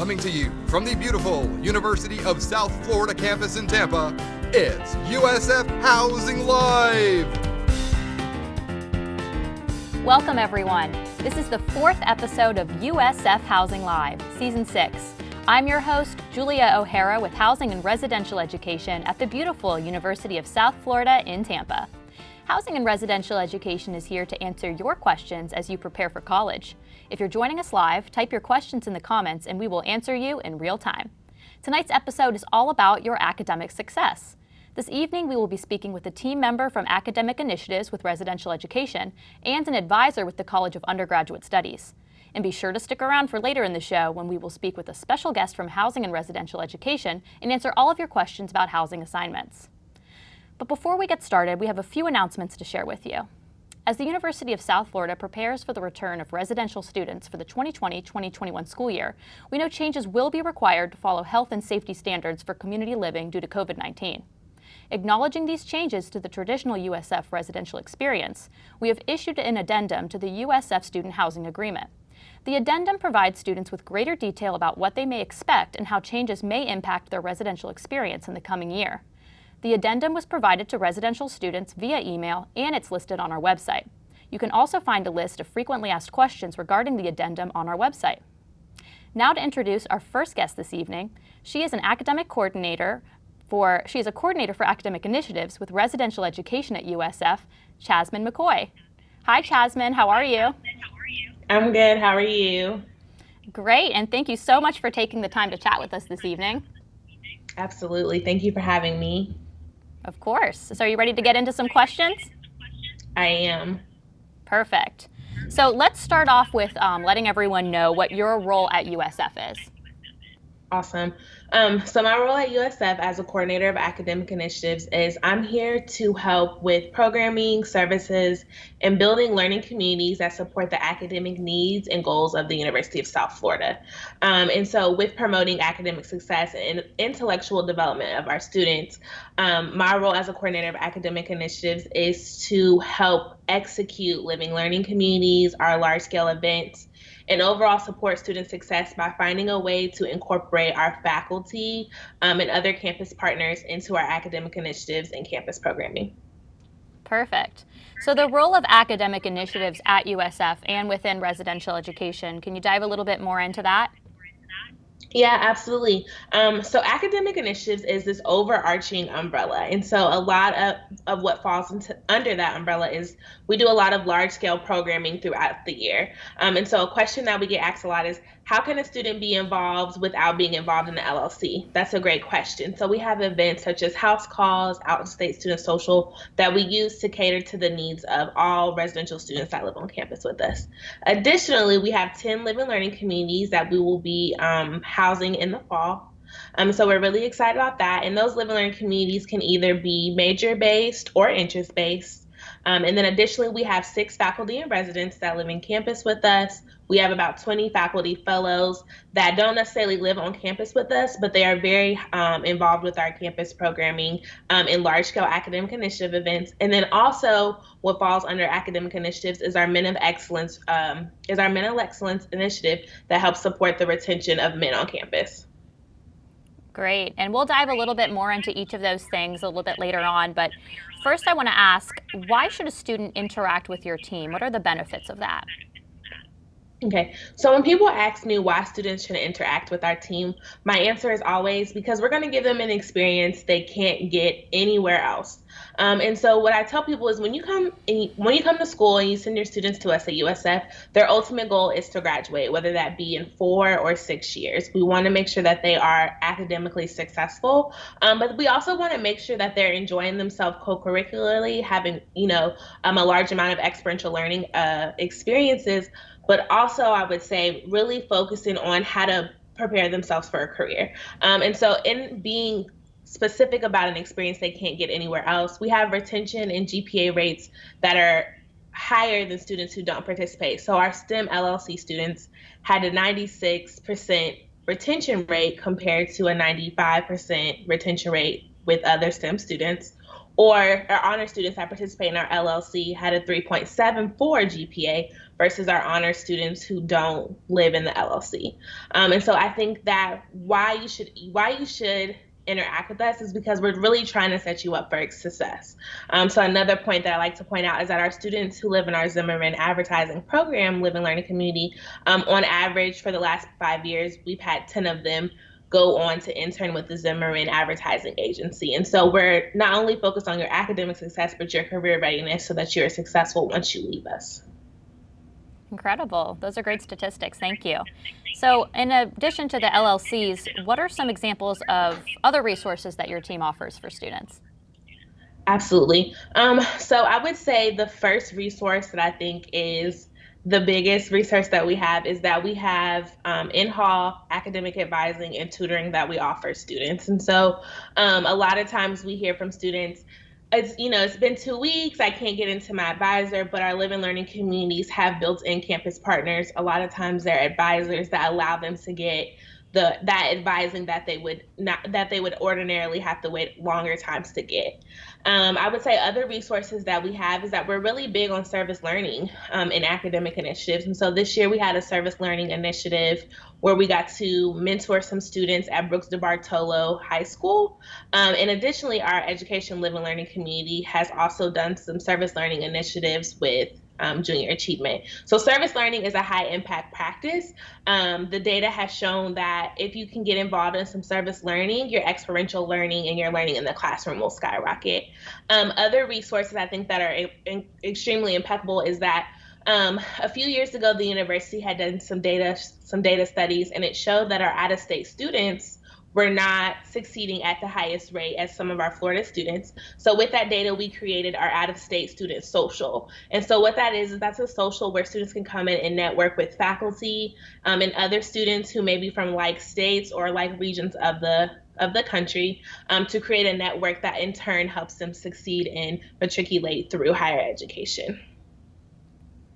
Coming to you from the beautiful University of South Florida campus in Tampa, it's USF Housing Live! Welcome everyone. This is the 4th episode of USF Housing Live, Season 6. I'm your host, Julia O'Hara with Housing and Residential Education at the beautiful University of South Florida in Tampa. Housing and Residential Education is here to answer your questions as you prepare for college. If you're joining us live, type your questions in the comments and we will answer you in real time. Tonight's episode is all about your academic success. This evening, we will be speaking with a team member from Academic Initiatives with Residential Education and an advisor with the College of Undergraduate Studies. And be sure to stick around for later in the show when we will speak with a special guest from Housing and Residential Education and answer all of your questions about housing assignments. But before we get started, we have a few announcements to share with you. As the University of South Florida prepares for the return of residential students for the 2020-2021 school year, we know changes will be required to follow health and safety standards for community living due to COVID-19. Acknowledging these changes to the traditional USF residential experience, we have issued an addendum to the USF Student Housing Agreement. The addendum provides students with greater detail about what they may expect and how changes may impact their residential experience in the coming year. The addendum was provided to residential students via email and it's listed on our website. You can also find a list of frequently asked questions regarding the addendum on our website. Now to introduce our first guest this evening. She is a coordinator for Academic Initiatives with Residential Education at USF, Chazman McKoy. Hi Chazman, how are you? I'm good, how are you? Great, and thank you so much for taking the time to chat with us this evening. Absolutely, thank you for having me. Of course. So are you ready to get into some questions? I am. Perfect. So let's start off with letting everyone know what your role at USF is. Awesome. So my role at USF as a coordinator of academic initiatives is I'm here to help with programming, services, and building learning communities that support the academic needs and goals of the University of South Florida. And so with promoting academic success and intellectual development of our students, my role as a coordinator of academic initiatives is to help execute living learning communities, our large-scale events, and overall support student success by finding a way to incorporate our faculty and other campus partners into our academic initiatives and campus programming. Perfect. So the role of academic initiatives at USF and within residential education, can you dive a little bit more into that? Yeah, absolutely. So academic initiatives is this overarching umbrella. And so a lot of what falls under that umbrella is we do a lot of large scale programming throughout the year. And so a question that we get asked a lot is, how can a student be involved without being involved in the LLC? That's a great question. So we have events such as house calls, out-of-state student social that we use to cater to the needs of all residential students that live on campus with us. Additionally, we have 10 living learning communities that we will be housing in the fall. So we're really excited about that. And those living learning communities can either be major-based or interest-based. And then additionally, we have 6 faculty and residents that live in campus with us. We have about 20 faculty fellows that don't necessarily live on campus with us, but they are very involved with our campus programming in large-scale academic initiative events. And then also what falls under academic initiatives is our Men of Excellence initiative that helps support the retention of men on campus. Great. And we'll dive a little bit more into each of those things a little bit later on. But first, I want to ask, why should a student interact with your team? What are the benefits of that? Okay, so when people ask me why students should interact with our team, my answer is always because we're going to give them an experience they can't get anywhere else. And so what I tell people is when you come to school and you send your students to us at USF, their ultimate goal is to graduate, whether that be in 4 or 6 years. We want to make sure that they are academically successful, but we also want to make sure that they're enjoying themselves co-curricularly, having a large amount of experiential learning experiences, but also I would say really focusing on how to prepare themselves for a career. And so in being specific about an experience they can't get anywhere else, we have retention and GPA rates that are higher than students who don't participate. So our STEM LLC students had a 96% retention rate compared to a 95% retention rate with other STEM students. or our honor students that participate in our LLC had a 3.74 GPA versus our honor students who don't live in the LLC. And so I think that why you should interact with us is because we're really trying to set you up for success. So another point that I like to point out is that our students who live in our Zimmerman advertising program, Live and Learning Community, on average for the last 5 years, we've had 10 of them go on to intern with the Zimmerman advertising agency. And so we're not only focused on your academic success, but your career readiness so that you're successful once you leave us. Incredible. Those are great statistics. Thank you. So in addition to the LLCs, what are some examples of other resources that your team offers for students? Absolutely. So I would say the first resource that I think is the biggest resource that we have is that we have in-hall academic advising and tutoring that we offer students. And so a lot of times we hear from students, it's been 2 weeks, I can't get into my advisor, but our Live and Learning communities have built-in campus partners. A lot of times they're advisors that allow them to get that advising that they would ordinarily have to wait longer times to get. I would say other resources that we have is that we're really big on service learning in academic initiatives. And so this year we had a service learning initiative where we got to mentor some students at Brooks de Bartolo High School. And additionally, our Education Live and Learning community has also done some service learning initiatives with junior achievement. So service learning is a high impact practice. The data has shown that if you can get involved in some service learning, your experiential learning and your learning in the classroom will skyrocket. Other resources I think that are extremely impeccable is that a few years ago, the university had done some data studies, and it showed that our out-of-state students were not succeeding at the highest rate as some of our Florida students. So with that data, we created our out-of-state student social. And so what that is that's a social where students can come in and network with faculty and other students who may be from like states or like regions of the country to create a network that in turn helps them succeed and matriculate through higher education.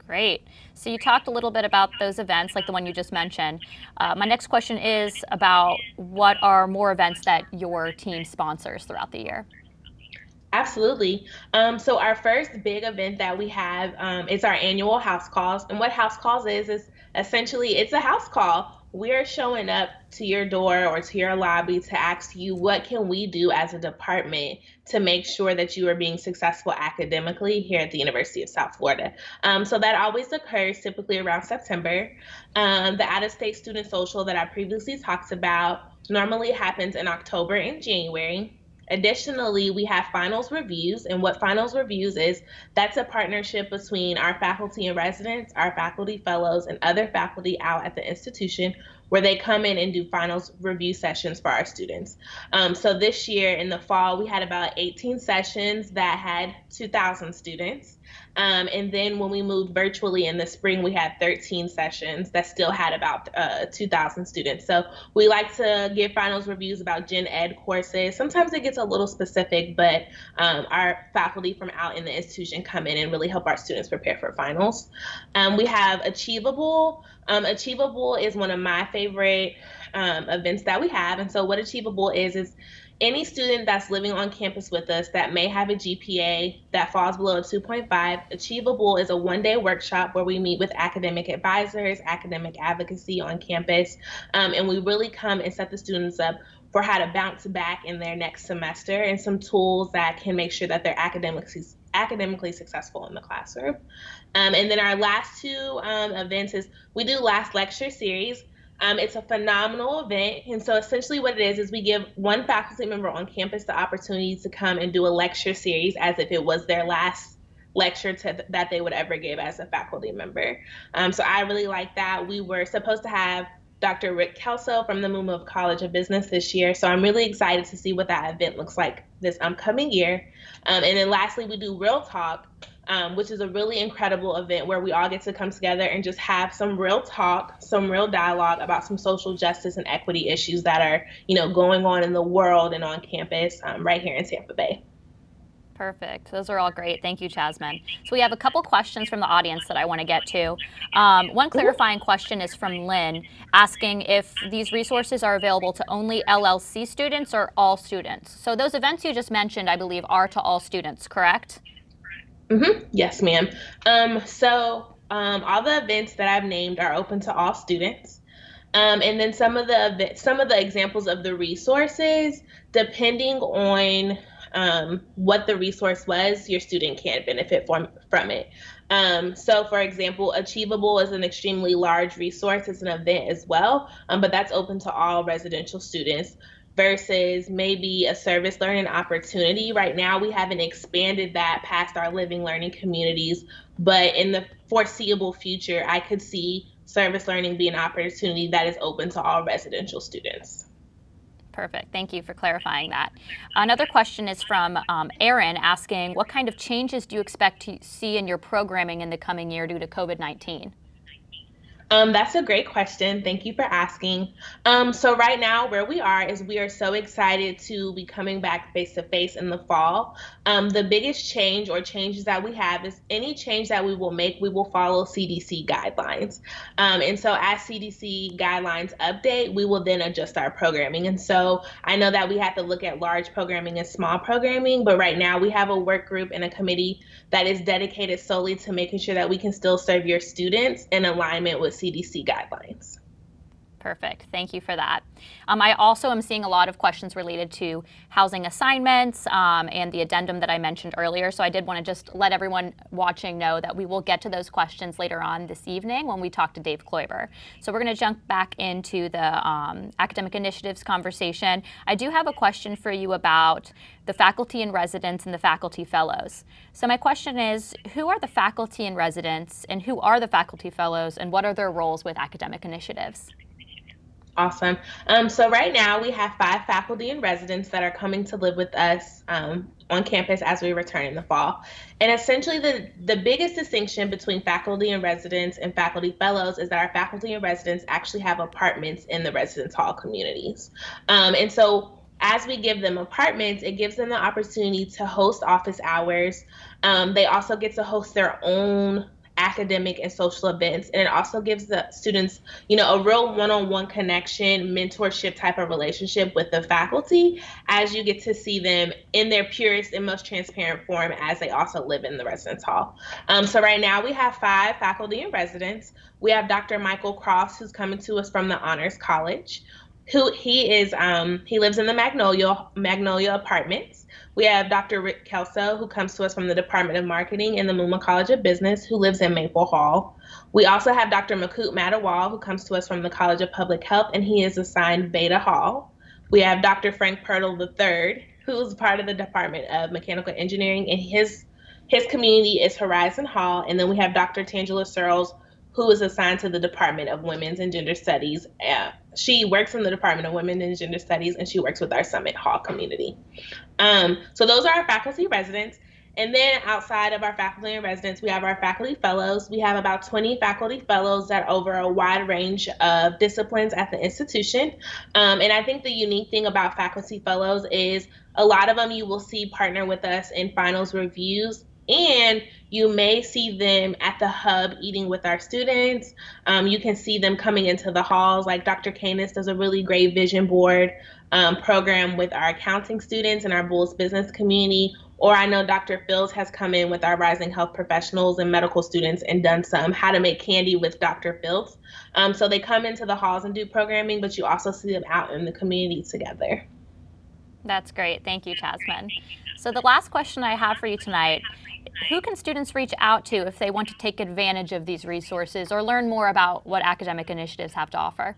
Great. So you talked a little bit about those events, like the one you just mentioned. My next question is about what are more events that your team sponsors throughout the year? Absolutely. So our first big event that we have is our annual house calls. And what house calls is essentially it's a house call. We're showing up to your door or to your lobby to ask you, what can we do as a department to make sure that you are being successful academically here at the University of South Florida? So that always occurs typically around September. The out-of-state student social that I previously talked about normally happens in October and January. Additionally, we have finals reviews, and what finals reviews is, that's a partnership between our faculty and residents, our faculty fellows, and other faculty out at the institution where they come in and do finals review sessions for our students. So this year in the fall, we had about 18 sessions that had 2,000 students. And then when we moved virtually in the spring, we had 13 sessions that still had about 2,000 students. So we like to give finals reviews about gen ed courses. Sometimes it gets a little specific, but our faculty from out in the institution come in and really help our students prepare for finals. We have Achievable. Achievable is one of my favorite events that we have. And so what Achievable is any student that's living on campus with us that may have a GPA that falls below a 2.5, Achievable is a one-day workshop where we meet with academic advisors, academic advocacy on campus, and we really come and set the students up for how to bounce back in their next semester and some tools that can make sure that they're academically successful in the classroom. And then our last two events is we do last lecture series. It's a phenomenal event. And so essentially what it is we give one faculty member on campus the opportunity to come and do a lecture series as if it was their last lecture that they would ever give as a faculty member. So I really like that. We were supposed to have Dr. Rick Kelso from the Mumma College of Business this year. So I'm really excited to see what that event looks like this upcoming year. And then lastly, we do Real Talk, which is a really incredible event where we all get to come together and just have some real talk, some real dialogue about some social justice and equity issues that are, going on in the world and on campus right here in Tampa Bay. Perfect. Those are all great. Thank you, Chazman. So we have a couple questions from the audience that I want to get to. One clarifying question is from Lynn, asking if these resources are available to only LLC students or all students. So those events you just mentioned, I believe, are to all students, correct? Yes, ma'am. All the events that I've named are open to all students. And then some of the examples of the resources, depending on what the resource was, your student can benefit from it. So for example, Achievable is an extremely large resource. It's an event as well, but that's open to all residential students versus maybe a service learning opportunity. Right now, we haven't expanded that past our living learning communities, but in the foreseeable future, I could see service learning be an opportunity that is open to all residential students. Perfect. Thank you for clarifying that. Another question is from Aaron asking, what kind of changes do you expect to see in your programming in the coming year due to COVID-19? That's a great question. Thank you for asking. So right now where we are so excited to be coming back face to face in the fall. The biggest change or changes that we have is any change that we will make, we will follow CDC guidelines. And so as CDC guidelines update, we will then adjust our programming. And so I know that we have to look at large programming and small programming, but right now we have a work group and a committee that is dedicated solely to making sure that we can still serve your students in alignment with CDC guidelines. Perfect. Thank you for that. I also am seeing a lot of questions related to housing assignments and the addendum that I mentioned earlier. So I did want to just let everyone watching know that we will get to those questions later on this evening when we talk to Dave Kloiber. So we're going to jump back into the academic initiatives conversation. I do have a question for you about the faculty in residence and the faculty fellows. So my question is, who are the faculty in residence and who are the faculty fellows and what are their roles with academic initiatives? Awesome. So right now we have 5 faculty in residence that are coming to live with us on campus as we return in the fall. And essentially the biggest distinction between faculty in residence and faculty fellows is that our faculty in residence actually have apartments in the residence hall communities. And so as we give them apartments, it gives them the opportunity to host office hours. They also get to host their own academic and social events, and it also gives the students, a real one-on-one connection, mentorship type of relationship with the faculty as you get to see them in their purest and most transparent form as they also live in the residence hall. So right now we have 5 faculty in residence. We have Dr. Michael Cross, who's coming to us from the Honors College. He lives in the Magnolia Apartments. We have Dr. Rick Kelso, who comes to us from the Department of Marketing in the Mumma College of Business, who lives in Maple Hall. We also have Dr. Makut Madawal, who comes to us from the College of Public Health, and he is assigned Beta Hall. We have Dr. Frank Pirtle III, who is part of the Department of Mechanical Engineering, and his community is Horizon Hall. And then we have Dr. Tangela Searles, who is assigned to the Department of Women's and Gender Studies. She works in the Department of Women and Gender Studies, and she works with our Summit Hall community. So those are our faculty residents. And then outside of our faculty and residents, we have our faculty fellows. We have about 20 faculty fellows that over a wide range of disciplines at the institution. And I think the unique thing about faculty fellows is a lot of them you will see partner with us in finals reviews, and you may see them at the hub eating with our students. You can see them coming into the halls. Like Dr. Canis does a really great vision board program with our accounting students and our Bulls business community. Or I know Dr. Fields has come in with our rising health professionals and medical students and done some how to make candy with Dr. Fields. So they come into the halls and do programming, but you also see them out in the community together. That's great. Thank you, Chazman. So the last question I have for you tonight, who can students reach out to if they want to take advantage of these resources or learn more about what academic initiatives have to offer?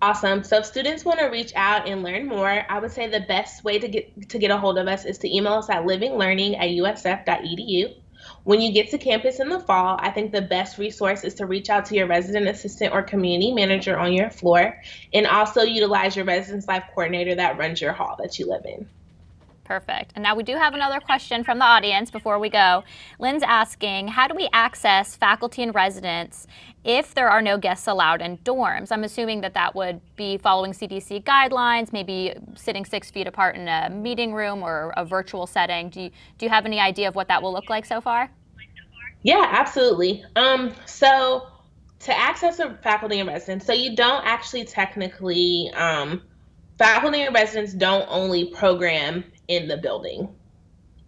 Awesome. So if students want to reach out and learn more, I would say the best way to get a hold of us is to email us at livinglearning@usf.edu. When you get to campus in the fall, I think the best resource is to reach out to your resident assistant or community manager on your floor, and also utilize your residence life coordinator that runs your hall that you live in. Perfect. And now we do have another question from the audience before we go. Lynn's asking, how do we access faculty and residents if there are no guests allowed in dorms? I'm assuming that that would be following CDC guidelines, maybe sitting 6 feet apart in a meeting room or a virtual setting. Do you have any idea of what that will look like so far? Yeah, absolutely. So to access a faculty and residents, so you don't actually technically, faculty and residents don't only program in the building.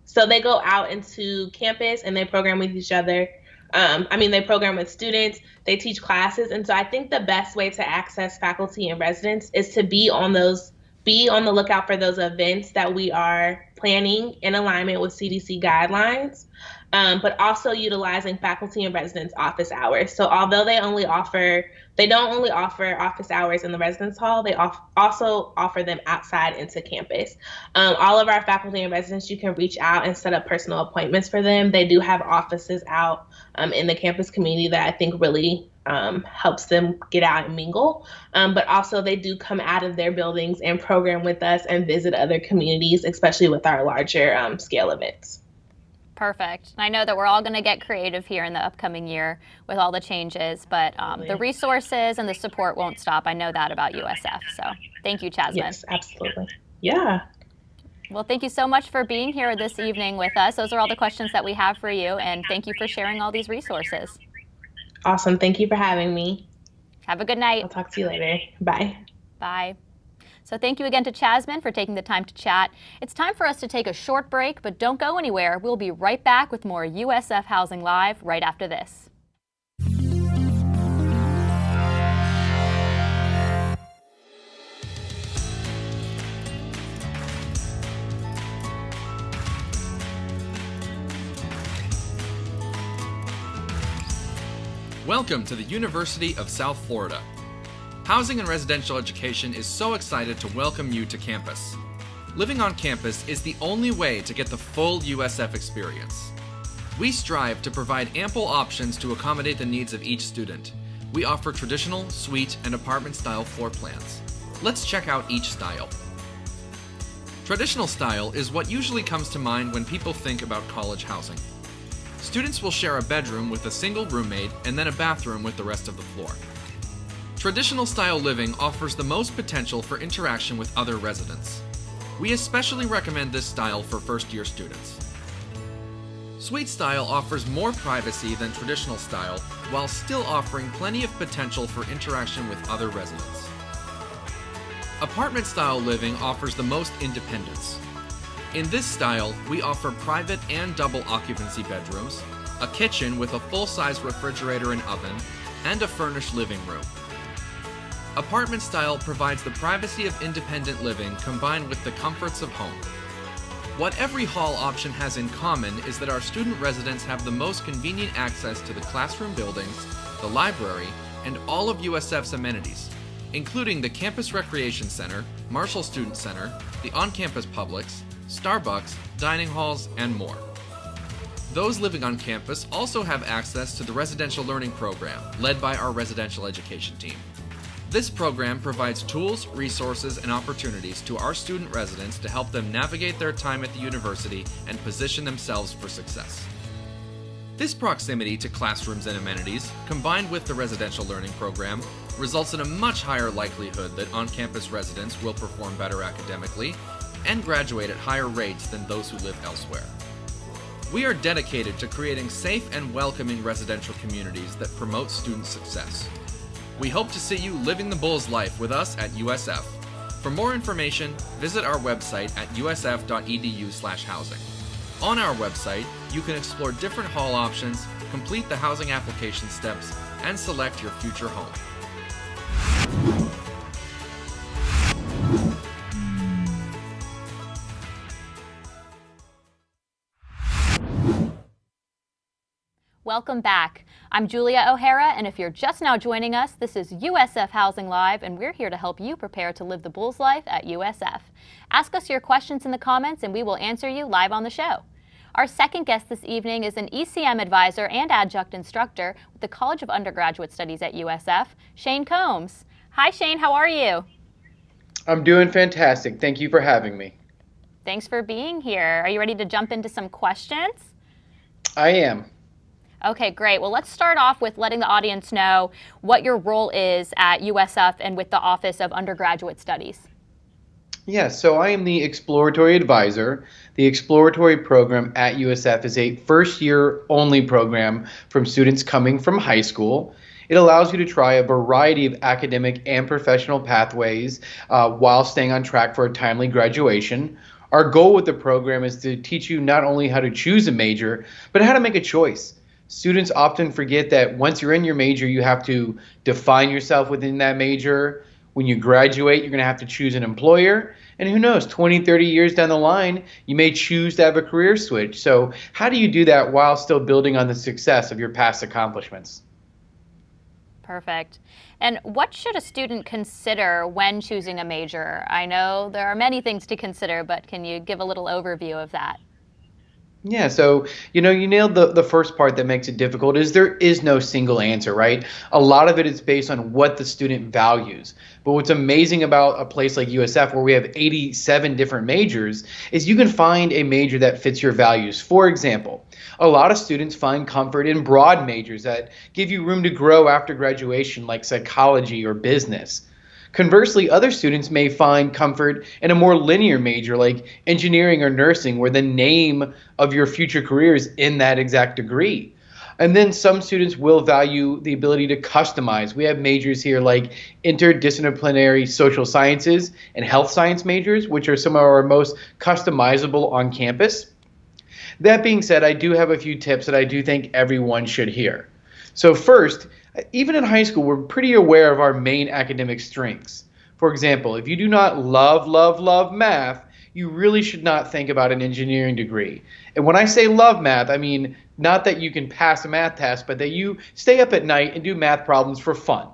So they go out into campus and they program with each other. They program with students, they teach classes. And so I think the best way to access faculty and residents is to be on the lookout for those events that we are planning in alignment with CDC guidelines, but also utilizing faculty and residents office hours. So although they don't only offer office hours in the residence hall, they also offer them outside into campus. All of our faculty and residents, you can reach out and set up personal appointments for them. They do have offices out in the campus community that I think really helps them get out and mingle. But also they do come out of their buildings and program with us and visit other communities, especially with our larger scale events. Perfect. I know that we're all going to get creative here in the upcoming year with all the changes, but the resources and the support won't stop. I know that about USF. So thank you, Chazman. Yes, absolutely. Yeah. Well, thank you so much for being here this evening with us. Those are all the questions that we have for you, and thank you for sharing all these resources. Awesome. Thank you for having me. Have a good night. I'll talk to you later. Bye. Bye. So thank you again to Chazman for taking the time to chat. It's time for us to take a short break, but don't go anywhere. We'll be right back with more USF Housing Live right after this. Welcome to the University of South Florida. Housing and Residential Education is so excited to welcome you to campus. Living on campus is the only way to get the full USF experience. We strive to provide ample options to accommodate the needs of each student. We offer traditional, suite, and apartment-style floor plans. Let's check out each style. Traditional style is what usually comes to mind when people think about college housing. Students will share a bedroom with a single roommate and then a bathroom with the rest of the floor. Traditional style living offers the most potential for interaction with other residents. We especially recommend this style for first-year students. Suite style offers more privacy than traditional style while still offering plenty of potential for interaction with other residents. Apartment style living offers the most independence. In this style, we offer private and double occupancy bedrooms, a kitchen with a full-size refrigerator and oven, and a furnished living room. Apartment style provides the privacy of independent living combined with the comforts of home. What every hall option has in common is that our student residents have the most convenient access to the classroom buildings, the library, and all of USF's amenities, including the Campus Recreation Center, Marshall Student Center, the on-campus Publix, Starbucks, dining halls, and more. Those living on campus also have access to the Residential Learning Program, led by our Residential Education team. This program provides tools, resources, and opportunities to our student residents to help them navigate their time at the university and position themselves for success. This proximity to classrooms and amenities, combined with the Residential Learning Program, results in a much higher likelihood that on-campus residents will perform better academically and graduate at higher rates than those who live elsewhere. We are dedicated to creating safe and welcoming residential communities that promote student success. We hope to see you living the Bulls life with us at USF. For more information, visit our website at usf.edu/housing. On our website, you can explore different hall options, complete the housing application steps, and select your future home. Welcome back. I'm Julia O'Hara, and if you're just now joining us, this is USF Housing Live, and we're here to help you prepare to live the Bulls life at USF. Ask us your questions in the comments, and we will answer you live on the show. Our second guest this evening is an ECM advisor and adjunct instructor with the College of Undergraduate Studies at USF, Shane Combs. Hi, Shane. How are you? I'm doing fantastic. Thank you for having me. Thanks for being here. Are you ready to jump into some questions? I am. Okay, great. Well, let's start off with letting the audience know what your role is at USF and with the Office of Undergraduate Studies. Yeah, so I am the Exploratory Advisor. The Exploratory program at USF is a first-year only program from students coming from high school. It allows you to try a variety of academic and professional pathways while staying on track for a timely graduation. Our goal with the program is to teach you not only how to choose a major, but how to make a choice. Students often forget that once you're in your major, you have to define yourself within that major. When you graduate, you're going to have to choose an employer. And who knows, 20, 30 years down the line, you may choose to have a career switch. So how do you do that while still building on the success of your past accomplishments? Perfect. And what should a student consider when choosing a major? I know there are many things to consider, but can you give a little overview of that? Yeah, so you nailed the first part that makes it difficult is there is no single answer, right? A lot of it is based on what the student values. But what's amazing about a place like USF where we have 87 different majors is you can find a major that fits your values. For example, a lot of students find comfort in broad majors that give you room to grow after graduation, like psychology or business. Conversely, other students may find comfort in a more linear major like engineering or nursing, where the name of your future career is in that exact degree. And then some students will value the ability to customize. We have majors here like interdisciplinary social sciences and health science majors, which are some of our most customizable on campus. That being said, I do have a few tips that I do think everyone should hear. So first, even in high school, we're pretty aware of our main academic strengths. For example, if you do not love math, you really should not think about an engineering degree. And when I say love math, I mean not that you can pass a math test, but that you stay up at night and do math problems for fun,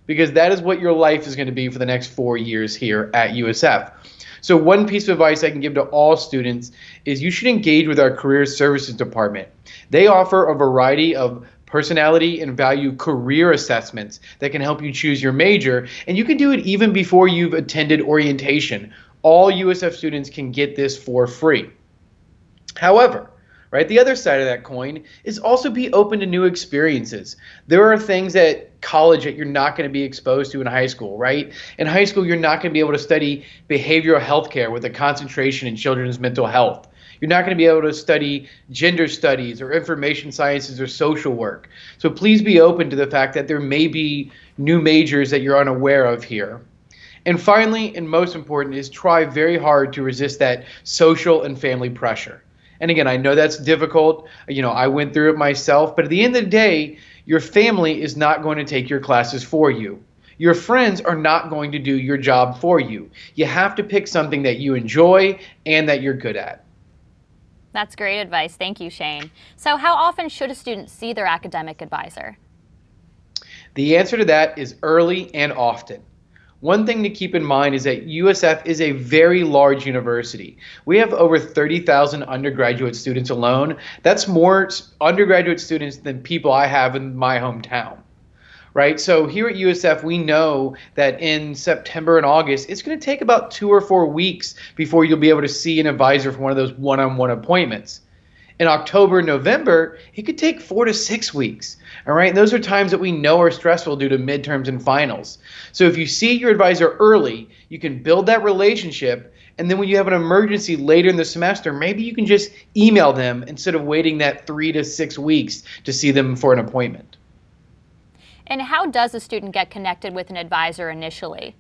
because that is what your life is going to be for the next 4 years here at USF. So one piece of advice I can give to all students is you should engage with our Career Services Department. They offer a variety of personality and value career assessments that can help you choose your major, and you can do it even before you've attended orientation. All USF students can get this for free. However, right, the other side of that coin is also be open to new experiences. There are things at college that you're not going to be exposed to in high school, right? In high school, you're not going to be able to study behavioral health care with a concentration in children's mental health. You're not going to be able to study gender studies or information sciences or social work. So please be open to the fact that there may be new majors that you're unaware of here. And finally, and most important, is try very hard to resist that social and family pressure. And again, I know that's difficult. I went through it myself, but at the end of the day, your family is not going to take your classes for you. Your friends are not going to do your job for you. You have to pick something that you enjoy and that you're good at. That's great advice. Thank you, Shane. So how often should a student see their academic advisor? The answer to that is early and often. One thing to keep in mind is that USF is a very large university. We have over 30,000 undergraduate students alone. That's more undergraduate students than people I have in my hometown. Right? So here at USF, we know that in September and August, it's going to take about 2 or 4 weeks before you'll be able to see an advisor for one of those one-on-one appointments. In October and November, it could take 4 to 6 weeks. All right? And those are times that we know are stressful due to midterms and finals. So if you see your advisor early, you can build that relationship. And then when you have an emergency later in the semester, maybe you can just email them instead of waiting that 3 to 6 weeks to see them for an appointment. And how does a student get connected with an advisor initially?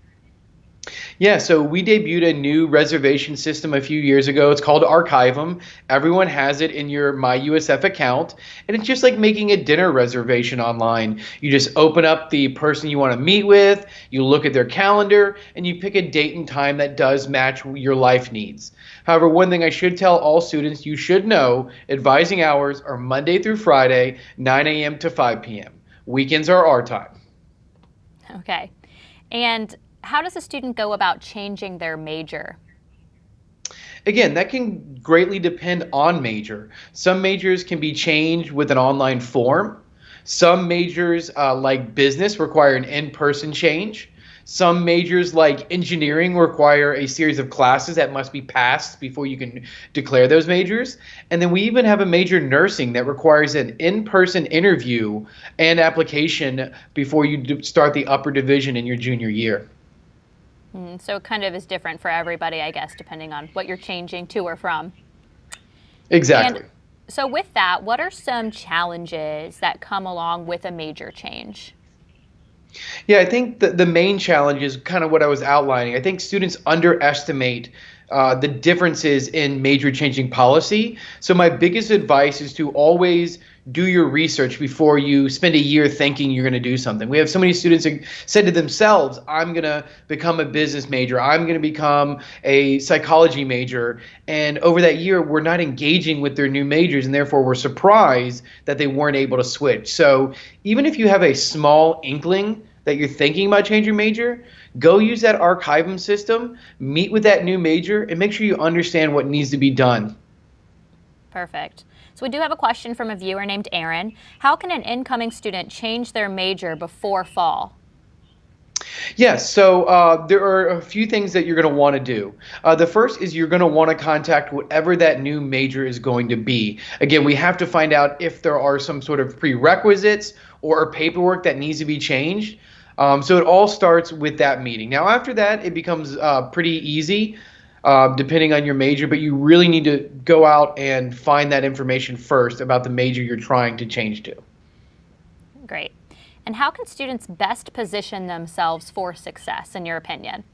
Yeah, so we debuted a new reservation system a few years ago. It's called Archivum. Everyone has it in your My USF account, and it's just like making a dinner reservation online. You just open up the person you want to meet with, you look at their calendar, and you pick a date and time that does match your life needs. However, one thing I should tell all students you should know, advising hours are Monday through Friday, 9 a.m. to 5 p.m. Weekends are our time. Okay. And how does a student go about changing their major? Again, that can greatly depend on major. Some majors can be changed with an online form. Some majors, like business, require an in-person change. Some majors like engineering require a series of classes that must be passed before you can declare those majors. And then we even have a major nursing that requires an in-person interview and application before you start the upper division in your junior year. So it kind of is different for everybody, I guess, depending on what you're changing to or from. Exactly. And so with that, what are some challenges that come along with a major change? Yeah, I think the main challenge is kind of what I was outlining. I think students underestimate the differences in major changing policy. So my biggest advice is to always do your research before you spend a year thinking you're going to do something. We have so many students who said to themselves, I'm going to become a business major. I'm going to become a psychology major. And over that year, we're not engaging with their new majors, and therefore we're surprised that they weren't able to switch. So even if you have a small inkling that you're thinking about changing major, go use that archivum system, meet with that new major, and make sure you understand what needs to be done. Perfect. So we do have a question from a viewer named Aaron. How can an incoming student change their major before fall? Yes, so there are a few things that you're going to want to do. The first is you're going to want to contact whatever that new major is going to be. Again, we have to find out if there are some sort of prerequisites or paperwork that needs to be changed. So it all starts with that meeting. Now, after that, it becomes pretty easy. Depending on your major, but you really need to go out and find that information first about the major you're trying to change to. Great. And how can students best position themselves for success, in your opinion?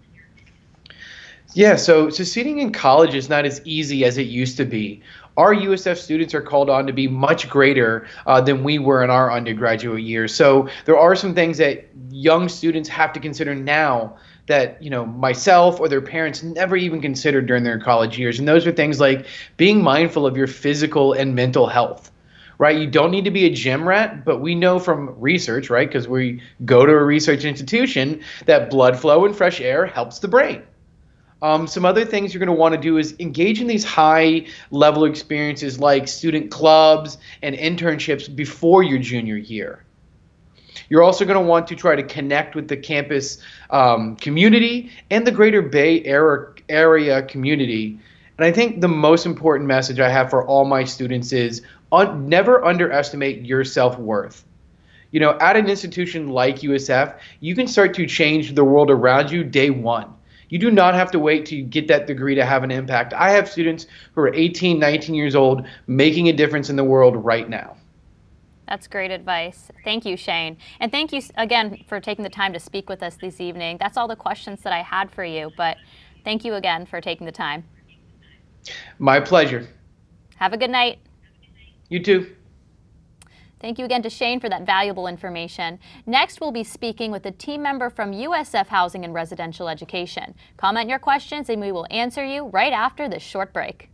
Yeah, so succeeding in college is not as easy as it used to be. Our USF students are called on to be much greater than we were in our undergraduate years. So there are some things that young students have to consider now that, you know, myself or their parents never even considered during their college years. And those are things like being mindful of your physical and mental health, right? You don't need to be a gym rat, but we know from research, right, because we go to a research institution, that blood flow and fresh air helps the brain. Some other things you're going to want to do is engage in these high-level experiences like student clubs and internships before your junior year. You're also going to want to try to connect with the campus community and the greater Bay Area community. And I think the most important message I have for all my students is never underestimate your self-worth. You know, at an institution like USF, you can start to change the world around you day one. You do not have to wait to get that degree to have an impact. I have students who are 18, 19 years old making a difference in the world right now. That's great advice. Thank you, Shane. And thank you again for taking the time to speak with us this evening. That's all the questions that I had for you, but thank you again for taking the time. My pleasure. Have a good night. You too. Thank you again to Shane for that valuable information. Next, we'll be speaking with a team member from USF Housing and Residential Education. Comment your questions and we will answer you right after this short break.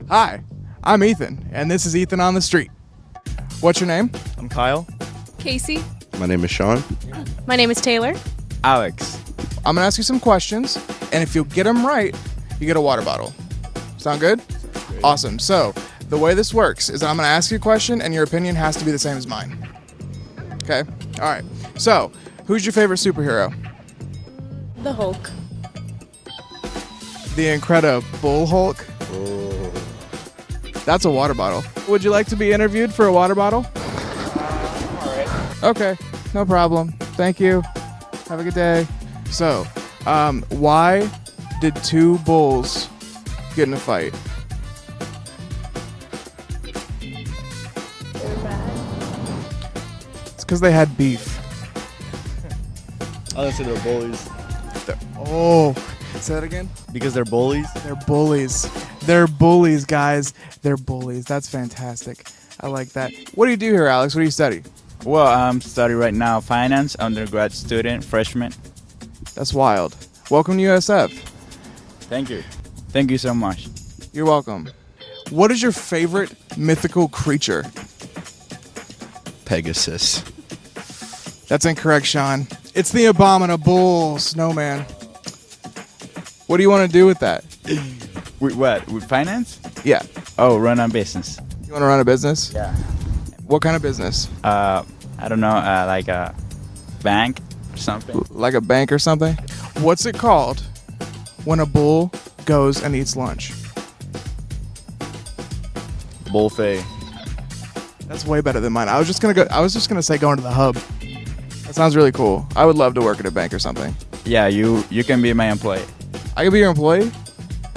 Hi, I'm Ethan, and this is Ethan on the Street. What's your name? I'm Kyle. Casey. My name is Sean. My name is Taylor. Alex. I'm gonna ask you some questions, and if you'll get them right, you get a water bottle. Sound good? Great. Awesome. So, the way this works is I'm gonna ask you a question, and your opinion has to be the same as mine. Okay? All right. So, who's your favorite superhero? The Hulk. The Incredible Hulk? Oh. That's a water bottle. Would you like to be interviewed for a water bottle? All right. Okay, no problem. Thank you. Have a good day. So, why did two bulls get in a fight? It's because they had beef. I was gonna say they're bullies. Oh, say that again? Because they're bullies? They're bullies. They're bullies, guys. They're bullies. That's fantastic. I like that. What do you do here, Alex? What do you study? Well, I'm studying right now finance, undergrad student, freshman. That's wild. Welcome to USF. Thank you. Thank you so much. You're welcome. What is your favorite mythical creature? Pegasus. That's incorrect, Sean. It's the abominable snowman. What do you want to do with that? With what? With finance? Yeah. Oh, run a business. You want to run a business? Yeah. What kind of business? I don't know, like a bank or something. Like a bank or something? What's it called when a bull goes and eats lunch? Bullfay. That's way better than mine. I was just gonna say going to the hub. That sounds really cool. I would love to work at a bank or something. Yeah, you can be my employee. I could be your employee?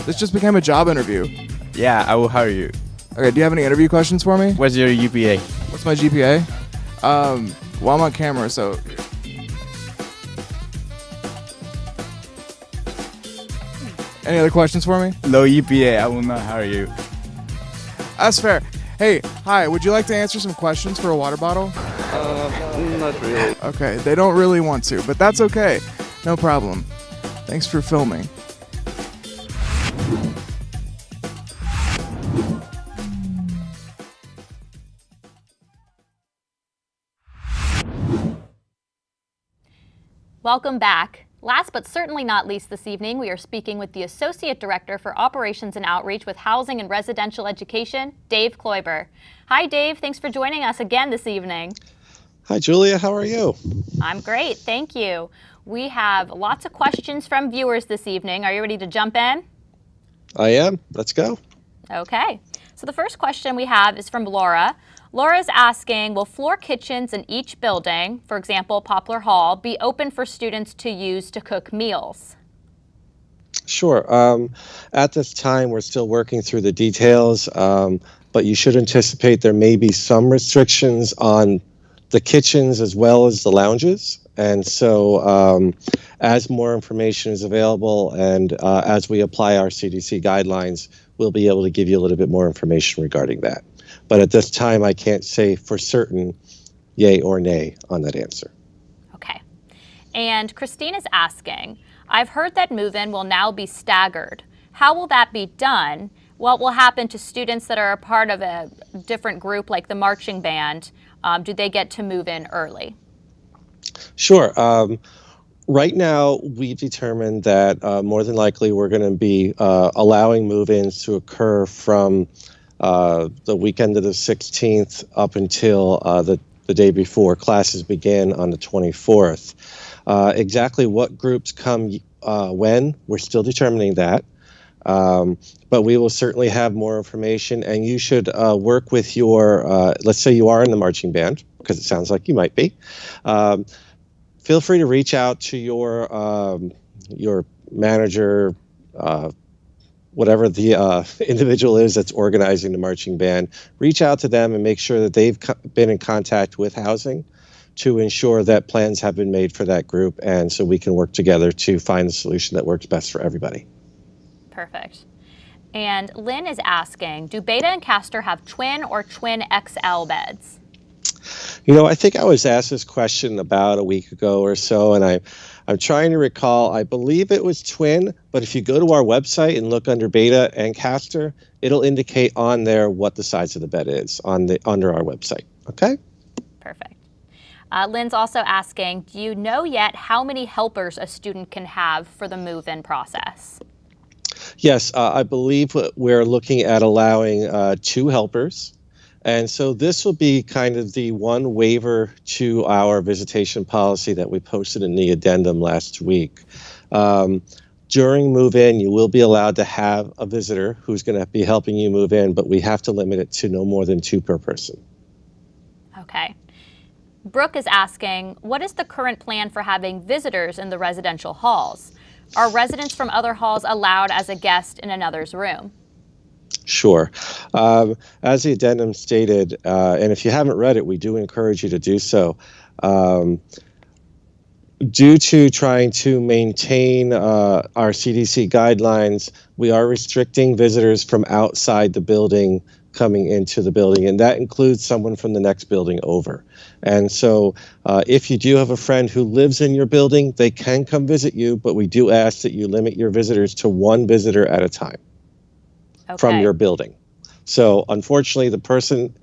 This just became a job interview. Yeah, I will hire you. Okay, do you have any interview questions for me? What's your GPA? What's my GPA? Well, I'm on camera, so... Any other questions for me? Low GPA, I will not hire you. That's fair. Hey, hi, would you like to answer some questions for a water bottle? Not really. Okay, they don't really want to, but that's okay. No problem. Thanks for filming. Welcome back. Last but certainly not least this evening, we are speaking with the Associate Director for Operations and Outreach with Housing and Residential Education, Dave Kloiber. Hi, Dave. Thanks for joining us again this evening. Hi, Julia. How are you? I'm great. Thank you. We have lots of questions from viewers this evening. Are you ready to jump in? I am. Let's go. Okay. So the first question we have is from Laura. Laura's asking, will floor kitchens in each building, for example, Poplar Hall, be open for students to use to cook meals? Sure. At this time, we're still working through the details, but you should anticipate there may be some restrictions on the kitchens as well as the lounges. And so as more information is available and as we apply our CDC guidelines, we'll be able to give you a little bit more information regarding that. But at this time, I can't say for certain yay or nay on that answer. Okay. And Christine is asking, I've heard that move-in will now be staggered. How will that be done? What will happen to students that are a part of a different group like the marching band? Do they get to move in early? Sure. Right now, we've determined that more than likely we're going to be allowing move-ins to occur from the weekend of the 16th up until the day before classes begin on the 24th. Exactly what groups come when, we're still determining that. But we will certainly have more information, and you should work with your, let's say you are in the marching band, because it sounds like you might be. Feel free to reach out to your manager, whatever the individual is that's organizing the marching band. Reach out to them and make sure that they've been in contact with housing to ensure that plans have been made for that group, and so we can work together to find the solution that works best for everybody. Perfect. And Lynn is asking, do Beta and Castor have twin or twin XL beds? You know, I think I was asked this question about a week ago or so, and I'm trying to recall. I believe it was twin, but if you go to our website and look under Beta and Castor, it'll indicate on there what the size of the bed is under our website. Okay? Perfect. Lynn's also asking, do you know yet how many helpers a student can have for the move-in process? Yes, I believe we're looking at allowing 2 helpers. And so this will be kind of the one waiver to our visitation policy that we posted in the addendum last week. During move-in, you will be allowed to have a visitor who's going to be helping you move in, but we have to limit it to no more than 2 per person. Okay. Brooke is asking, what is the current plan for having visitors in the residential halls? Are residents from other halls allowed as a guest in another's room? Sure. As the addendum stated, and if you haven't read it, we do encourage you to do so. Due to trying to maintain our CDC guidelines, we are restricting visitors from outside the building coming into the building, and that includes someone from the next building over. And so if you do have a friend who lives in your building, they can come visit you, but we do ask that you limit your visitors to 1 visitor at a time. Okay. From your building. So unfortunately, the person,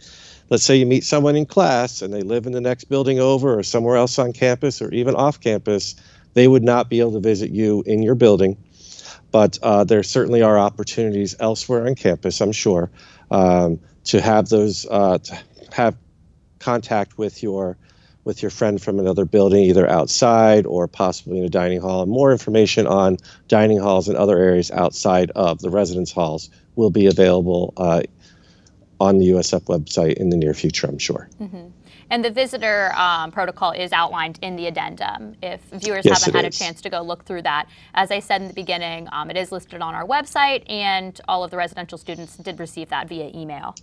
let's say you meet someone in class and they live in the next building over or somewhere else on campus or even off campus, they would not be able to visit you in your building. But there certainly are opportunities elsewhere on campus, I'm sure, to have those, to have contact with your friend from another building, either outside or possibly in a dining hall. And more information on dining halls and other areas outside of the residence halls will be available on the USF website in the near future, I'm sure. Mm-hmm. And the visitor protocol is outlined in the addendum. If viewers Yes, haven't had it a is. chance to go look through that, as I said in the beginning, it is listed on our website, and all of the residential students did receive that via email.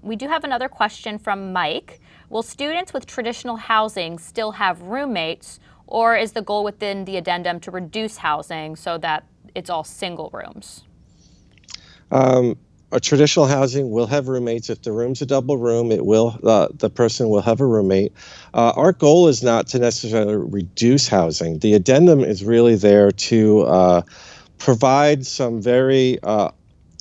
We do have another question from Mike. Will students with traditional housing still have roommates, or is the goal within the addendum to reduce housing so that it's all single rooms? A traditional housing will have roommates. If the room's a double room, it will the person will have a roommate. Our goal is not to necessarily reduce housing. The addendum is really there to provide some very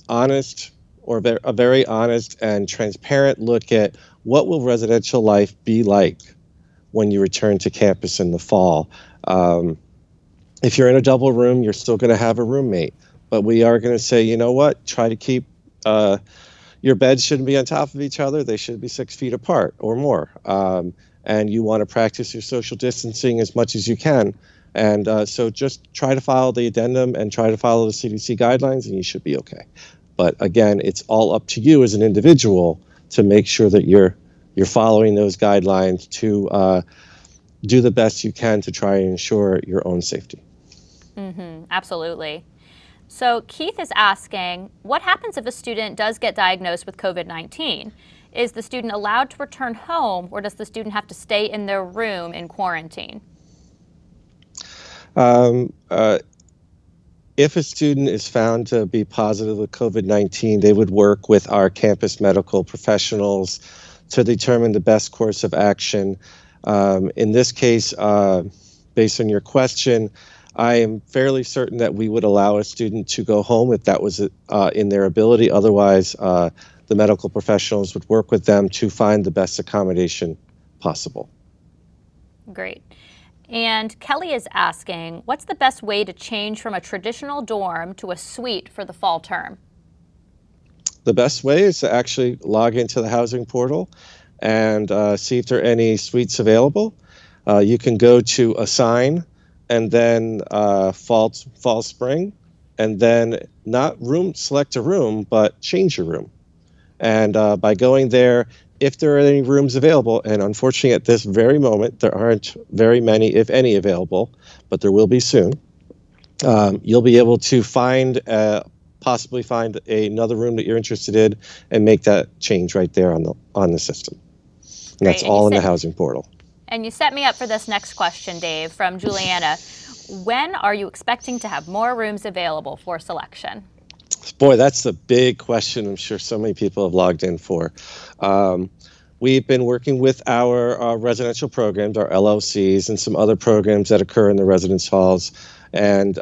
honest a very honest and transparent look at what will residential life be like when you return to campus in the fall. If you're in a double room, you're still going to have a roommate, but we are going to say, you know what, try to keep your beds shouldn't be on top of each other. They should be 6 feet apart or more. And you want to practice your social distancing as much as you can. And so just try to follow the addendum and try to follow the CDC guidelines, and you should be okay. But again, it's all up to you as an individual to make sure that you're following those guidelines to do the best you can to try and ensure your own safety. Mm-hmm, absolutely. So Keith is asking, what happens if a student does get diagnosed with COVID-19? Is the student allowed to return home, or does the student have to stay in their room in quarantine? If a student is found to be positive with COVID-19, they would work with our campus medical professionals to determine the best course of action. In this case, based on your question, I am fairly certain that we would allow a student to go home if that was in their ability. Otherwise, the medical professionals would work with them to find the best accommodation possible. Great. And Kelly is asking, what's the best way to change from a traditional dorm to a suite for the fall term? The best way is to actually log into the housing portal and see if there are any suites available. You can go to assign and then fall spring, and then not select a room, but change your room. And by going there, if there are any rooms available, and unfortunately at this very moment, there aren't very many, if any, available, but there will be soon, you'll be able to possibly find another room that you're interested in and make that change right there on the system. And that's all in the housing portal. And you set me up for this next question, Dave, from Juliana. When are you expecting to have more rooms available for selection? Boy, that's the big question I'm sure so many people have logged in for. We've been working with our residential programs, our LLCs, and some other programs that occur in the residence halls. And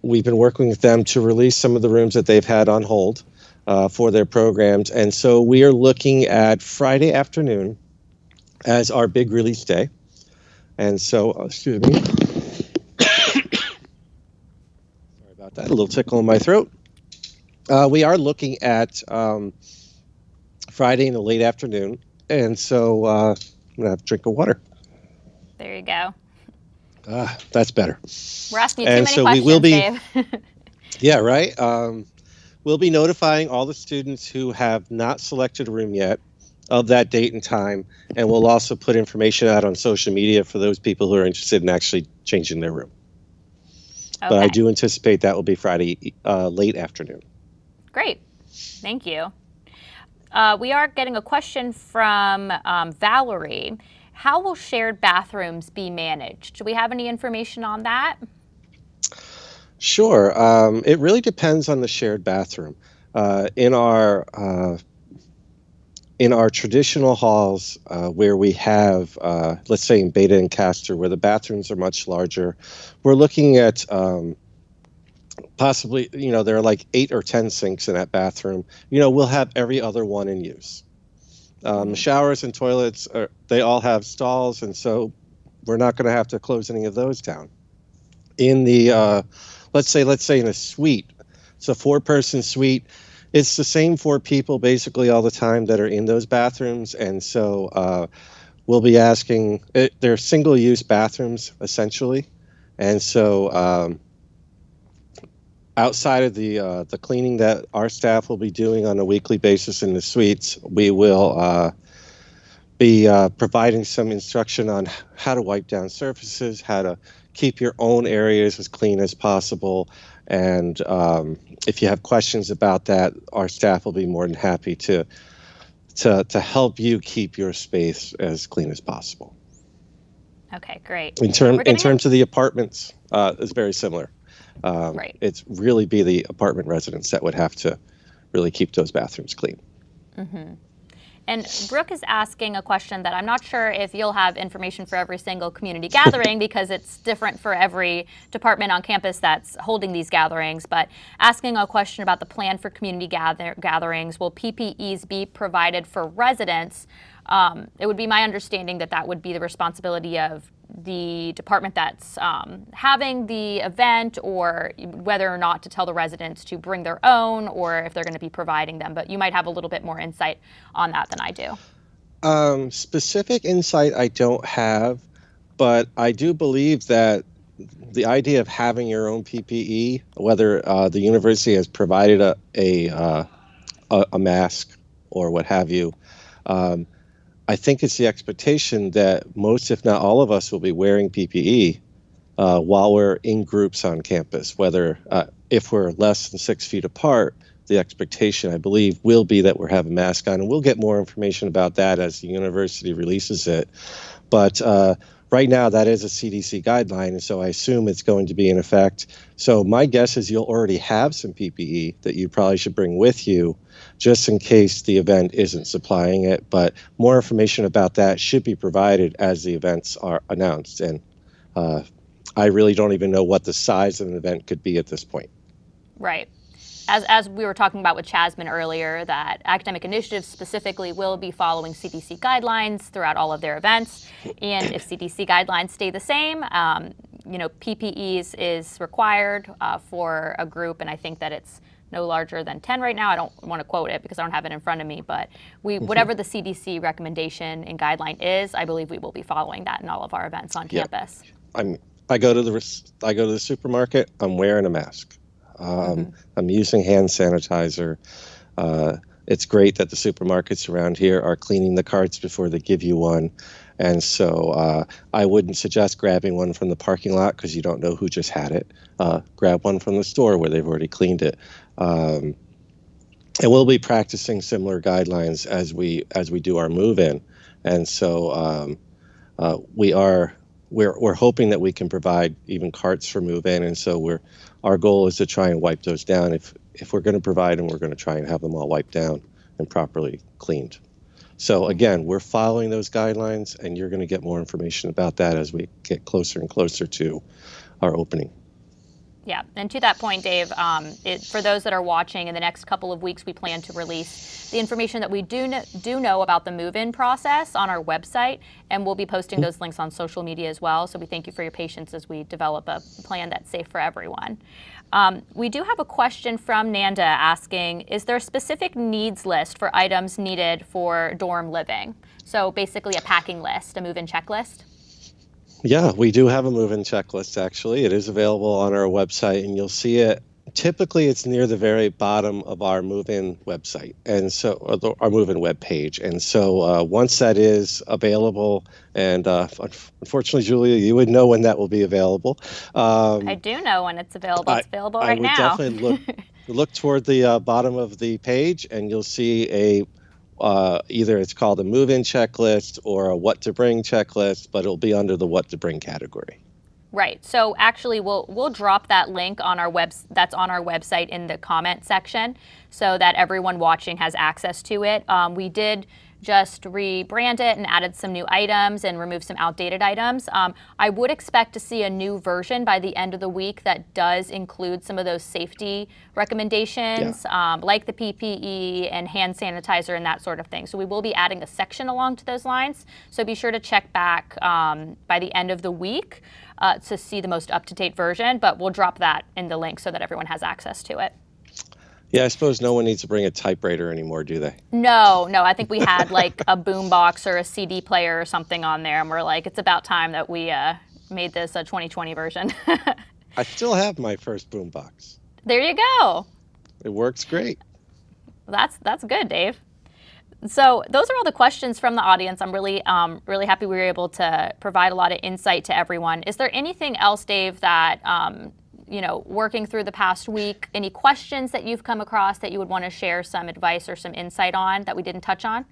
we've been working with them to release some of the rooms that they've had on hold for their programs. And so we are looking at Friday afternoon as our big release day. And so, excuse me. Sorry about that, a little tickle in my throat. We are looking at Friday in the late afternoon. And so I'm going to have a drink of water. There you go. That's better. We're asking you too many questions, we will be, Dave. Yeah, right. We'll be notifying all the students who have not selected a room yet of that date and time, and we'll also put information out on social media for those people who are interested in actually changing their room. Okay. But I do anticipate that will be Friday late afternoon. Great. Thank you. We are getting a question from Valerie. How will shared bathrooms be managed? Do we have any information on that? Sure. It really depends on the shared bathroom. In our traditional halls where we have, let's say in Beta and Castor, where the bathrooms are much larger, we're looking at possibly, there are like 8 or 10 sinks in that bathroom. We'll have every other one in use. Showers and toilets, they all have stalls, and so we're not going to have to close any of those down. In the, let's say in a suite, it's a 4-person suite, It's the same 4 people basically all the time that are in those bathrooms, and so we'll be asking. They're single-use bathrooms essentially, and so outside of the cleaning that our staff will be doing on a weekly basis in the suites, we will be providing some instruction on how to wipe down surfaces, how to keep your own areas as clean as possible. And if you have questions about that, our staff will be more than happy to help you keep your space as clean as possible. Okay, great. In terms of the apartments, it's very similar. Right. It's really be the apartment residents that would have to really keep those bathrooms clean. Mm-hmm. And Brooke is asking a question that I'm not sure if you'll have information for every single community gathering because it's different for every department on campus that's holding these gatherings, but asking a question about the plan for community gatherings. Will PPEs be provided for residents? It would be my understanding that that would be the responsibility of the department that's having the event, or whether or not to tell the residents to bring their own, or if they're going to be providing them. But you might have a little bit more insight on that than I do. Specific insight I don't have, but I do believe that the idea of having your own PPE, whether the university has provided a mask or what have you, I think it's the expectation that most, if not all of us, will be wearing PPE while we're in groups on campus. Whether if we're less than 6 feet apart, the expectation, I believe, will be that we're having a mask on. And we'll get more information about that as the university releases it. But right now, that is a CDC guideline, and so I assume it's going to be in effect. So my guess is you'll already have some PPE that you probably should bring with you, just in case the event isn't supplying it. But more information about that should be provided as the events are announced. And I really don't even know what the size of an event could be at this point. Right. As we were talking about with Chazman earlier, that academic initiatives specifically will be following CDC guidelines throughout all of their events. And if CDC guidelines stay the same, PPEs is required for a group, and I think that it's no larger than 10 right now. I don't want to quote it because I don't have it in front of me, but whatever the CDC recommendation and guideline is, I believe we will be following that in all of our events on campus. I go to the supermarket, I'm wearing a mask. I'm using hand sanitizer. It's great that the supermarkets around here are cleaning the carts before they give you one. And so I wouldn't suggest grabbing one from the parking lot because you don't know who just had it. Grab one from the store where they've already cleaned it. And we'll be practicing similar guidelines as we do our move-in. And so we're hoping that we can provide even carts for move-in. And so our goal is to try and wipe those down. If we're going to provide them, we're going to try and have them all wiped down and properly cleaned. So again, we're following those guidelines, and you're going to get more information about that as we get closer and closer to our opening. Yeah, and to that point, Dave, for those that are watching, in the next couple of weeks, we plan to release the information that we do know about the move-in process on our website, and we'll be posting those links on social media as well. So we thank you for your patience as we develop a plan that's safe for everyone. We do have a question from Nanda asking, is there a specific needs list for items needed for dorm living? So basically a packing list, a move-in checklist? Yeah, we do have a move-in checklist, actually. It is available on our website, and you'll see it. Typically, it's near the very bottom of our move-in website, and so our move-in web page. And so once that is available, and unfortunately, Julia, you would know when that will be available. I do know when it's available. It's available right now. I would definitely look toward the bottom of the page, and you'll see either it's called a move-in checklist or a what to bring checklist, but it'll be under the what to bring category. Right. So actually, we'll drop that link on our that's on our website in the comment section, so that everyone watching has access to it. We did just rebrand it and added some new items and removed some outdated items. I would expect to see a new version by the end of the week that does include some of those safety recommendations, like the PPE and hand sanitizer and that sort of thing. So we will be adding a section along to those lines. So be sure to check back by the end of the week to see the most up-to-date version, but we'll drop that in the link so that everyone has access to it. Yeah, I suppose no one needs to bring a typewriter anymore, do they? No, I think we had like a boombox or a CD player or something on there, and we're like, it's about time that we made this a 2020 version. I still have my first boombox. There you go. It works great. That's good, Dave. So those are all the questions from the audience. I'm really happy we were able to provide a lot of insight to everyone. Is there anything else, Dave, that working through the past week, any questions that you've come across that you would want to share some advice or some insight on that we didn't touch on?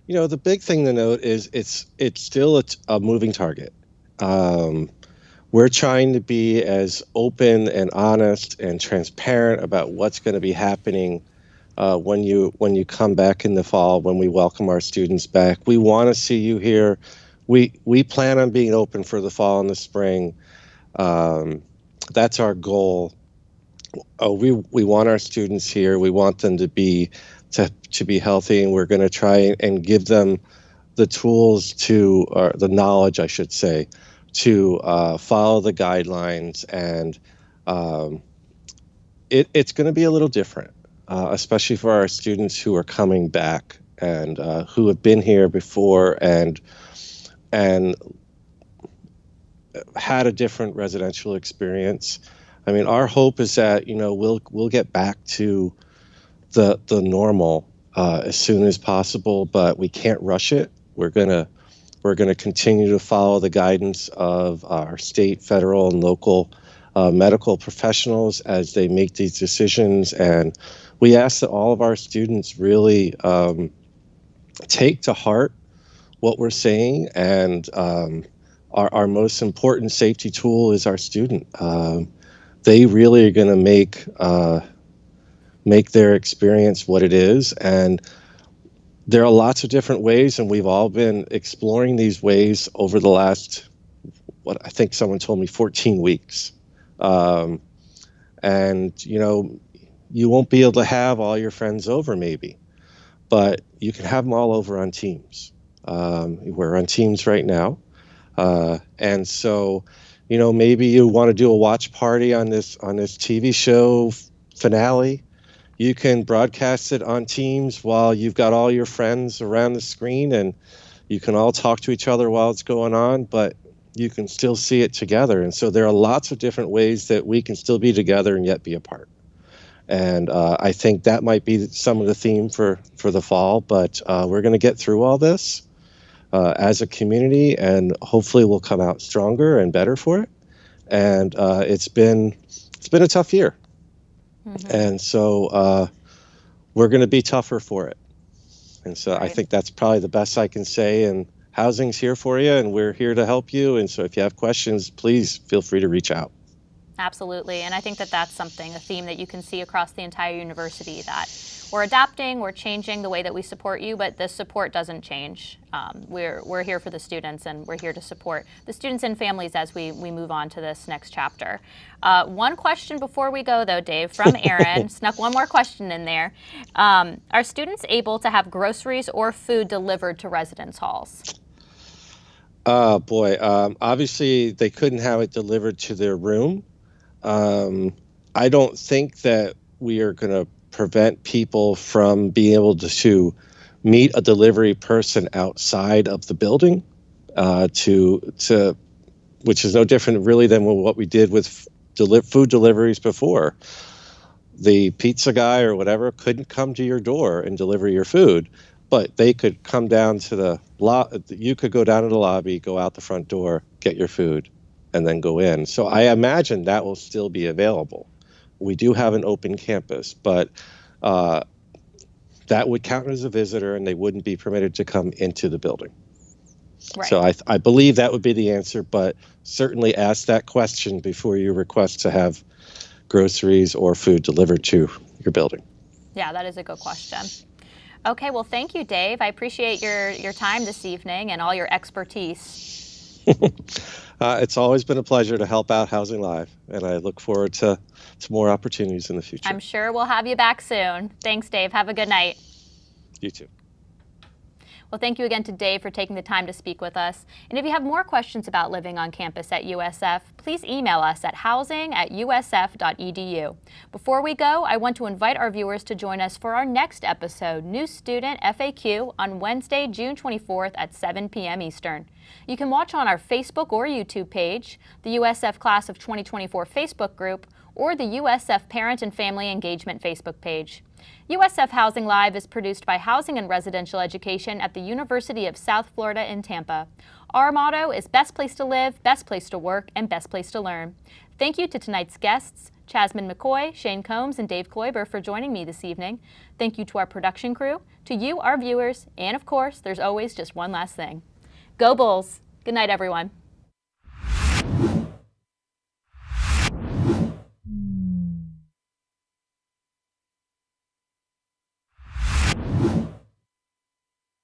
The big thing to note is it's still a moving target. We're trying to be as open and honest and transparent about what's going to be happening when you come back in the fall, when we welcome our students back. We want to see you here. We plan on being open for the fall and the spring. That's our goal. We want our students here. We want them to be healthy, and we're going to try and give them the tools or the knowledge, I should say, to follow the guidelines. And it's going to be a little different, especially for our students who are coming back and who have been here before and had a different residential experience. I mean, our hope is that we'll get back to the normal as soon as possible, but we can't rush it. We're gonna continue to follow the guidance of our state, federal, and local medical professionals as they make these decisions. And we ask that all of our students really take to heart what we're saying. And our most important safety tool is our student. They really are going to make their experience what it is. And there are lots of different ways, and we've all been exploring these ways over the last, what I think someone told me, 14 weeks. And, you won't be able to have all your friends over maybe, but you can have them all over on Teams. We're on Teams right now. And so, maybe you want to do a watch party on this TV show finale. You can broadcast it on Teams while you've got all your friends around the screen, and you can all talk to each other while it's going on, but you can still see it together. And so there are lots of different ways that we can still be together and yet be apart. And I think that might be some of the theme for the fall, but we're going to get through all this as a community, and hopefully we'll come out stronger and better for it. And it's been a tough year. Mm-hmm. And so we're going to be tougher for it. And so right. I think that's probably the best I can say. And housing's here for you, and we're here to help you. And so if you have questions, please feel free to reach out. Absolutely. And I think that that's a theme that you can see across the entire university, that we're adapting, we're changing the way that we support you, but the support doesn't change. We're here for the students, and we're here to support the students and families as we move on to this next chapter. One question before we go, though, Dave, from Aaron, snuck one more question in there. Are students able to have groceries or food delivered to residence halls? Boy, obviously they couldn't have it delivered to their room. I don't think that we are going to prevent people from being able to meet a delivery person outside of the building, which is no different really than what we did with food deliveries before. The pizza guy or whatever couldn't come to your door and deliver your food, but they could come down to you could go down to the lobby, go out the front door, get your food, and then go in. So I imagine that will still be available. We do have an open campus, but that would count as a visitor, and they wouldn't be permitted to come into the building. Right. So I believe that would be the answer, but certainly ask that question before you request to have groceries or food delivered to your building. Yeah, that is a good question. Okay, well, thank you, Dave. I appreciate your time this evening and all your expertise. It's always been a pleasure to help out Housing Live, and I look forward to more opportunities in the future. I'm sure we'll have you back soon. Thanks, Dave. Have a good night. You too. Well, thank you again to Dave for taking the time to speak with us. And if you have more questions about living on campus at USF, please email us at housing@usf.edu. Before we go, I want to invite our viewers to join us for our next episode, New Student FAQ, on Wednesday, June 24th at 7 p.m. Eastern. You can watch on our Facebook or YouTube page, the USF Class of 2024 Facebook group, or the USF Parent and Family Engagement Facebook page. USF Housing Live is produced by Housing and Residential Education at the University of South Florida in Tampa. Our motto is best place to live, best place to work, and best place to learn. Thank you to tonight's guests, Chazman McKoy, Shane Combs, and Dave Kloiber, for joining me this evening. Thank you to our production crew, to you, our viewers, and of course, there's always just one last thing. Go Bulls! Good night, everyone.